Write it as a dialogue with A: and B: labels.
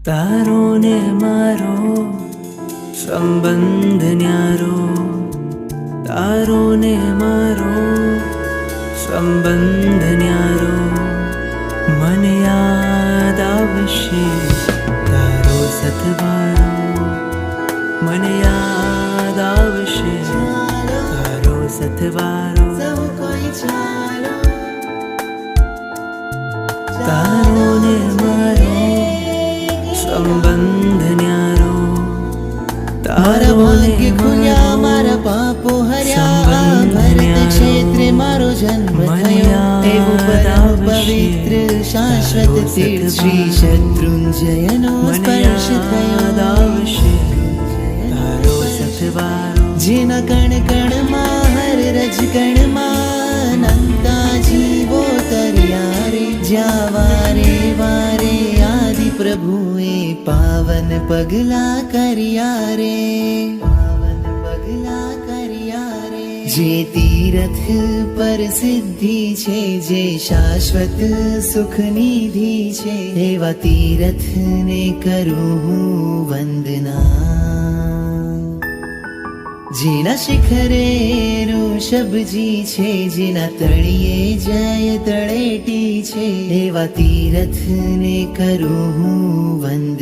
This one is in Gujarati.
A: તારો ને મારો સંબંધ ન્યારો, તારો ને મારો સંબંધ ન્યારો. મને યાદ આવશે તારો સથવારો, મને યાદ આવશે તારો સથવારો. તારો ને મારો સંબંધ ન્યારો,
B: મારા ભાગ્ય ખુલ્યા, મારા પાપો હર્યા, ભરત ક્ષેત્રે મારો જન્મ થયો. એવું પરમ પવિત્ર શાશ્વત તીર્થ શ્રી શત્રુંજયનો સ્પર્શ થયો.
A: તારો સથવારો,
B: જેના કણ કણમાં હર રજ કણમાં અનંતા જીવો તર્યા રે. જ્યાં વારે વારે આદિ પ્રભુએ પાવન પગલા કર્યા રે, પાવન પગલા કર્યા રે. જે તીરથ પર સિદ્ધિ છે, જે શાશ્વત સુખ નિધિ છે, એવા તીરથને કરું હું વંદના. જેના શિખરે ઋષભજી છે, જેના તળિયે જય તળેટી છે, એવા તીરથને કરું હું વંદના.